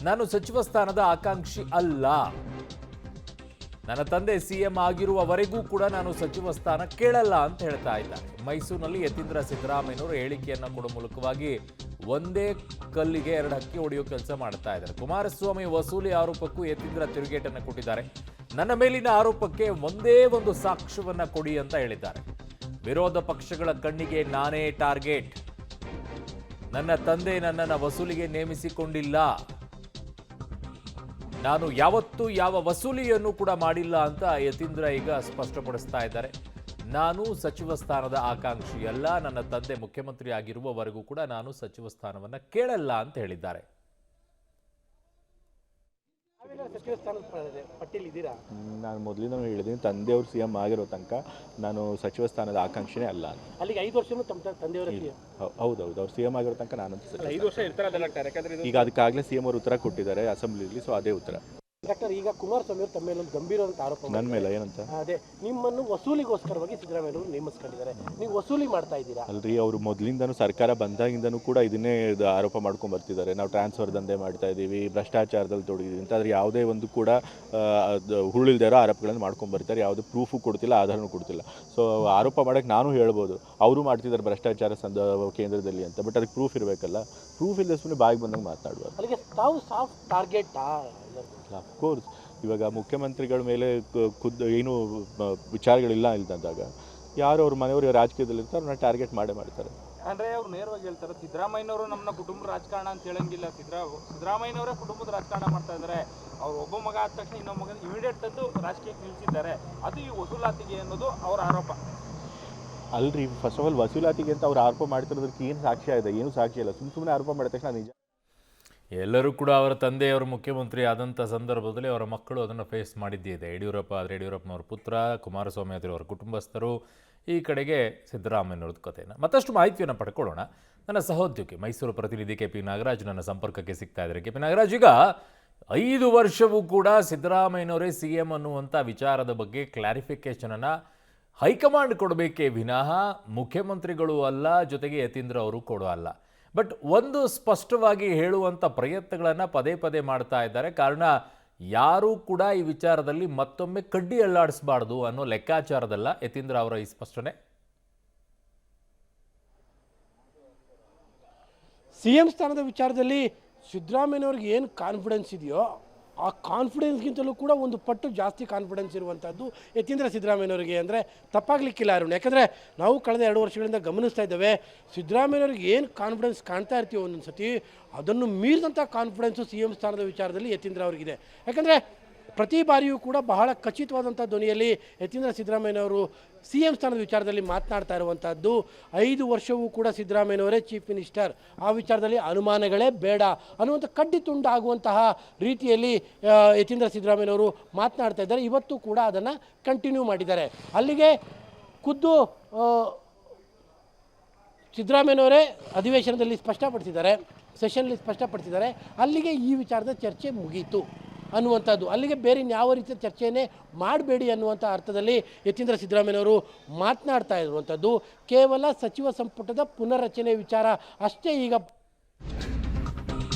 ನಾನು ಸಚಿವ ಸ್ಥಾನದ ಆಕಾಂಕ್ಷಿ ಅಲ್ಲ. ನನ್ನ ತಂದೆ ಸಿಎಂ ಆಗಿರುವವರೆಗೂ ಕೂಡ ನಾನು ಸಚಿವ ಸ್ಥಾನ ಕೇಳಲ್ಲ ಅಂತ ಹೇಳ್ತಾ ಇದ್ದಾರೆ. ಮೈಸೂರಿನಲ್ಲಿ ಯತೀಂದ್ರ ಸಿದ್ದರಾಮಯ್ಯನವರು ಹೇಳಿಕೆಯನ್ನು ಕೊಡುವ ಮೂಲಕವಾಗಿ ಒಂದೇ ಕಲ್ಲಿಗೆ ಎರಡು ಹಕ್ಕಿ ಹೊಡೆಯೋ ಕೆಲಸ ಮಾಡ್ತಾ ಇದ್ದಾರೆ. ಕುಮಾರಸ್ವಾಮಿ ವಸೂಲಿ ಆರೋಪಕ್ಕೂ ಯತೀಂದ್ರ ತಿರುಗೇಟನ್ನು ಕೊಟ್ಟಿದ್ದಾರೆ. ನನ್ನ ಮೇಲಿನ ಆರೋಪಕ್ಕೆ ಒಂದೇ ಒಂದು ಸಾಕ್ಷ್ಯವನ್ನ ಕೊಡಿ ಅಂತ ಹೇಳಿದ್ದಾರೆ. ವಿರೋಧ ಪಕ್ಷಗಳ ಕಣ್ಣಿಗೆ ನಾನೇ ಟಾರ್ಗೆಟ್. ನನ್ನ ತಂದೆ ನನ್ನನ್ನು ವಸೂಲಿಗೆ ನೇಮಿಸಿಕೊಂಡಿಲ್ಲ. ನಾನು ಯಾವತ್ತೂ ಯಾವ ವಸೂಲಿಯನ್ನು ಕೂಡ ಮಾಡಿಲ್ಲ ಅಂತ ಯತೀಂದ್ರ ಈಗ ಸ್ಪಷ್ಟಪಡಿಸ್ತಾ ಇದ್ದಾರೆ. ನಾನು ಸಚಿವ ಸ್ಥಾನದ ಆಕಾಂಕ್ಷಿಯಲ್ಲ. ನನ್ನ ತಂದೆ ಮುಖ್ಯಮಂತ್ರಿ ಆಗಿರುವವರೆಗೂ ಕೂಡ ನಾನು ಸಚಿವ ಸ್ಥಾನವನ್ನು ಕೇಳಲ್ಲ ಅಂತ ಹೇಳಿದ್ದಾರೆ. ನಾನು ಮೊದಲಿಂದ ಹೇಳಿದ್ದೀನಿ, ತಂದೆಯವರು ಸಿಎಂ ಆಗಿರೋ ತನಕ ನಾನು ಸಚಿವ ಸ್ಥಾನದ ಆಕಾಂಕ್ಷಿನೇ ಅಲ್ಲ. ಅಲ್ಲಿಗೆ 5 ವರ್ಷನೂ ತಮ್ಮ ತಂದೆಯವರ ಹೌದೌದು, ಅವ್ರು ಸಿಎಂ ಆಗಿರೋ ತನಕ ನಾನು 5 ವರ್ಷ ಇರ್ತಾರೆ. ಈಗ ಅದಕ್ಕಾಗಲೇ ಸಿಎಂ ಅವರು ಉತ್ತರ ಕೊಟ್ಟಿದ್ದಾರೆ ಅಸೆಂಬ್ಲಿಲಿ, ಸೊ ಅದೇ ಉತ್ತರ. ಡಾಕ್ಟರ್, ಈಗ ಕುಮಾರಸ್ವಾಮಿ ಅವರು ತಮ್ಮ ಮೇಲೆ ಒಂದು ಗಂಭೀರವಾದ ಆರೋಪ ನನ್ನ ಮೇಲೆ ಏನಂತ? ಅದೇ ನಿಮ್ಮನ್ನು ವಸೂಲಿಗೋಸ್ಕರವಾಗಿ ಸಿದ್ದರಾಮಯ್ಯ ಅವರು ನೇಮಿಸ್ಕೊಂಡಿದ್ದಾರೆ, ನೀವು ವಸೂಲಿ ಮಾಡ್ತಾ ಇದ್ದೀರಾ ಅಲ್ರಿ. ಅವರು ಮೊದಲಿಂದನೂ ಸರ್ಕಾರ ಬಂದಾಗಿಂದನೂ ಕೂಡ ಇದನ್ನೇ ಆರೋಪ ಮಾಡ್ಕೊಂಡು ಬರ್ತಿದ್ದಾರೆ. ನಾವು ಟ್ರಾನ್ಸ್ಫರ್ ದಂಧೆ ಮಾಡ್ತಾ ಇದ್ದೀವಿ, ಭ್ರಷ್ಟಾಚಾರದಲ್ಲಿ ತೊಡಗಿದ್ದೀವಿ ಅಂತ. ಆದರೆ ಯಾವುದೇ ಒಂದು ಕೂಡ ಹುರುಳಿಲ್ದೇ ಇರೋ ಆರೋಪಗಳನ್ನು ಮಾಡ್ಕೊಂಡು ಬರ್ತಾರೆ. ಯಾವುದೇ ಪ್ರೂಫು ಕೊಡ್ತಿಲ್ಲ, ಆಧಾರನೂ ಕೊಡ್ತಿಲ್ಲ. ಸೊ ಆರೋಪ ಮಾಡೋಕ್ಕೆ ನಾನು ಹೇಳ್ಬೋದು ಅವರು ಮಾಡ್ತಿದ್ದಾರೆ ಭ್ರಷ್ಟಾಚಾರ ಕೇಂದ್ರದಲ್ಲಿ ಅಂತ, ಬಟ್ ಅದಕ್ಕೆ ಪ್ರೂಫ್ ಇರಬೇಕಲ್ಲ. ಪ್ರೂಫ್ ಇಲ್ಲದೆ ಸುಮ್ಮನೆ ಬಾಯಿಗೆ ಬಂದಂಗೆ ಮಾತಾಡುವರು. ಅಲ್ಲಿಗೆ ತಾವು ಸಾಫ್ಟ್ ಟಾರ್ಗೆಟ್. ಅಫ್ಕೋರ್ಸ್, ಇವಾಗ ಮುಖ್ಯಮಂತ್ರಿಗಳ ಮೇಲೆ ಏನು ವಿಚಾರಗಳಿಲ್ಲ ಇಲ್ದಂದಾಗ ಯಾರು ಅವ್ರ ಮನೆಯವರು ರಾಜಕೀಯದಲ್ಲಿರ್ತಾರೆ ಅವ್ರನ್ನ ಟಾರ್ಗೆಟ್ ಮಾಡ್ತಾರೆ. ಅಂದರೆ ಅವ್ರು ನೇರವಾಗಿ ಹೇಳ್ತಾರೆ, ಸಿದ್ದರಾಮಯ್ಯನವರು ನಮ್ಮನ್ನ ಕುಟುಂಬದ ರಾಜಕಾರಣ ಅಂತ ಹೇಳಂಗಿಲ್ಲ. ಸಿದ್ದರಾಮಯ್ಯನವರೇ ಕುಟುಂಬದ ರಾಜಕಾರಣ ಮಾಡ್ತಾ ಇದ್ದಾರೆ. ಅವ್ರು ಒಬ್ಬ ಮಗ ಆದ ತಕ್ಷಣ ಇನ್ನೊಬ್ಬ ಮಗ ಇಮಿಡಿಯೇಟ್ ಅದು ರಾಜಕೀಯಕ್ಕೆ ನಿಲ್ಲಿಸಿದ್ದಾರೆ. ಅದು ಈ ವಸೂಲಾತಿಗೆ ಅನ್ನೋದು ಅವರ ಆರೋಪ. ಅಲ್ರಿ, ಫಸ್ಟ್ ಆಫ್ ಆಲ್ ವಸೂಲಾತಿಗೆ ಅಂತ ಅವ್ರು ಆರೋಪ ಮಾಡ್ತಿರೋದಕ್ಕೆ ಏನು ಸಾಕ್ಷ್ಯ ಇದೆ? ಏನು ಸಾಕ್ಷ್ಯ ಇಲ್ಲ. ಸುಮ್ಮನೆ ಆರೋಪ ಮಾಡಿದ ತಕ್ಷಣ ನಿಜ. ಎಲ್ಲರೂ ಕೂಡ ಅವರ ತಂದೆಯವರು ಮುಖ್ಯಮಂತ್ರಿ ಆದಂಥ ಸಂದರ್ಭದಲ್ಲಿ ಅವರ ಮಕ್ಕಳು ಅದನ್ನು ಫೇಸ್ ಮಾಡಿದ್ದಿದೆ. ಯಡಿಯೂರಪ್ಪ ಆದರೆ ಯಡಿಯೂರಪ್ಪನವ್ರ ಪುತ್ರ, ಕುಮಾರಸ್ವಾಮಿ ಆದರೆ ಅವರ ಕುಟುಂಬಸ್ಥರು, ಈ ಕಡೆಗೆ ಸಿದ್ದರಾಮಯ್ಯನವ್ರದ್ದು ಕಥೆಯನ್ನು ಮತ್ತಷ್ಟು ಮಾಹಿತಿಯನ್ನು ಪಡ್ಕೊಳ್ಳೋಣ. ನನ್ನ ಸಹೋದ್ಯೋಗಿ ಮೈಸೂರು ಪ್ರತಿನಿಧಿ ಕೆ ಪಿ ನಾಗರಾಜ್ ನನ್ನ ಸಂಪರ್ಕಕ್ಕೆ ಸಿಗ್ತಾ ಇದ್ದಾರೆ. ಕೆ ಪಿ ನಾಗರಾಜ್, ಈಗ 5 ವರ್ಷವೂ ಕೂಡ ಸಿದ್ದರಾಮಯ್ಯನವರೇ ಸಿ ಎಂ ಅನ್ನುವಂಥ ವಿಚಾರದ ಬಗ್ಗೆ ಕ್ಲಾರಿಫಿಕೇಷನನ್ನು ಹೈಕಮಾಂಡ್ ಕೊಡಬೇಕೇ ವಿನಃ ಮುಖ್ಯಮಂತ್ರಿಗಳು ಅಲ್ಲ, ಜೊತೆಗೆ ಯತೀಂದ್ರ ಅವರು ಕೊಡೋ ಅಲ್ಲ. ಬಟ್ ಒಂದು ಸ್ಪಷ್ಟವಾಗಿ ಹೇಳುವಂಥ ಪ್ರಯತ್ನಗಳನ್ನು ಪದೇ ಪದೇ ಮಾಡ್ತಾ ಇದ್ದಾರೆ. ಕಾರಣ ಯಾರೂ ಕೂಡ ಈ ವಿಚಾರದಲ್ಲಿ ಮತ್ತೊಮ್ಮೆ ಕಡ್ಡಿ ಅಲ್ಲಾಡಿಸಬಾರ್ದು ಅನ್ನೋ ಲೆಕ್ಕಾಚಾರದಲ್ಲ ಯತೀಂದ್ರ ಅವರ ಈ ಸ್ಪಷ್ಟನೆ. ಸಿಎಂ ಸ್ಥಾನದ ವಿಚಾರದಲ್ಲಿ ಸಿದ್ದರಾಮಯ್ಯನವ್ರಿಗೆ ಏನು ಕಾನ್ಫಿಡೆನ್ಸ್ ಇದೆಯೋ ಆ ಕಾನ್ಫಿಡೆನ್ಸ್ಗಿಂತಲೂ ಕೂಡ ಒಂದು ಪಟ್ಟು ಜಾಸ್ತಿ ಕಾನ್ಫಿಡೆನ್ಸ್ ಇರುವಂಥದ್ದು ಯತೀಂದ್ರ ಸಿದ್ದರಾಮಯ್ಯನವರಿಗೆ. ಅಂದರೆ ತಪ್ಪಾಗಲಿಕ್ಕಿಲ್ಲ ಅರುಣ್. ಯಾಕಂದರೆ ನಾವು ಕಳೆದ 2 ವರ್ಷಗಳಿಂದ ಗಮನಿಸ್ತಾ ಇದ್ದೇವೆ, ಸಿದ್ದರಾಮಯ್ಯನವ್ರಿಗೆ ಏನು ಕಾನ್ಫಿಡೆನ್ಸ್ ಕಾಣ್ತಾ ಇರ್ತೀವಿ ಒಂದೊಂದು ಸತಿ, ಅದನ್ನು ಮೀರಿದಂಥ ಕಾನ್ಫಿಡೆನ್ಸು ಸಿ ಎಂ ಸ್ಥಾನದ ವಿಚಾರದಲ್ಲಿ ಯತೀಂದ್ರ ಅವರಿಗಿದೆ. ಯಾಕಂದರೆ ಪ್ರತಿ ಬಾರಿಯೂ ಕೂಡ ಬಹಳ ಖಚಿತವಾದಂಥ ಧ್ವನಿಯಲ್ಲಿ ಯತೀಂದ್ರ ಸಿದ್ದರಾಮಯ್ಯನವರು ಸಿ ಎಂ ಸ್ಥಾನದ ವಿಚಾರದಲ್ಲಿ ಮಾತನಾಡ್ತಾ ಇರುವಂಥದ್ದು. 5 ವರ್ಷವೂ ಕೂಡ ಸಿದ್ದರಾಮಯ್ಯನವರೇ ಚೀಫ್ ಮಿನಿಸ್ಟರ್, ಆ ವಿಚಾರದಲ್ಲಿ ಅನುಮಾನಗಳೇ ಬೇಡ ಅನ್ನುವಂಥ ಕಡ್ಡಿ ತುಂಡಾಗುವಂತಹ ರೀತಿಯಲ್ಲಿ ಯತೀಂದ್ರ ಸಿದ್ದರಾಮಯ್ಯನವರು ಮಾತನಾಡ್ತಾ ಇದ್ದಾರೆ. ಇವತ್ತು ಕೂಡ ಅದನ್ನು ಕಂಟಿನ್ಯೂ ಮಾಡಿದ್ದಾರೆ. ಅಲ್ಲಿಗೆ ಖುದ್ದು ಸಿದ್ದರಾಮಯ್ಯನವರೇ ಅಧಿವೇಶನದಲ್ಲಿ ಸ್ಪಷ್ಟಪಡಿಸಿದ್ದಾರೆ, ಸೆಷನ್ಲಿ ಸ್ಪಷ್ಟಪಡಿಸಿದ್ದಾರೆ, ಅಲ್ಲಿಗೆ ಈ ವಿಚಾರದ ಚರ್ಚೆ ಮುಗೀತು ಅನ್ನುವಂಥದ್ದು. ಅಲ್ಲಿಗೆ ಬೇರೆ ಯಾವ ರೀತಿಯ ಚರ್ಚೆಯನ್ನೇ ಮಾಡಬೇಡಿ ಅನ್ನುವಂಥ ಅರ್ಥದಲ್ಲಿ ಯತೀಂದ್ರ ಸಿದ್ದರಾಮಯ್ಯನವರು ಮಾತನಾಡ್ತಾ ಇರುವಂಥದ್ದು. ಕೇವಲ ಸಚಿವ ಸಂಪುಟದ ಪುನರ್ರಚನೆ ವಿಚಾರ ಅಷ್ಟೇ ಈಗ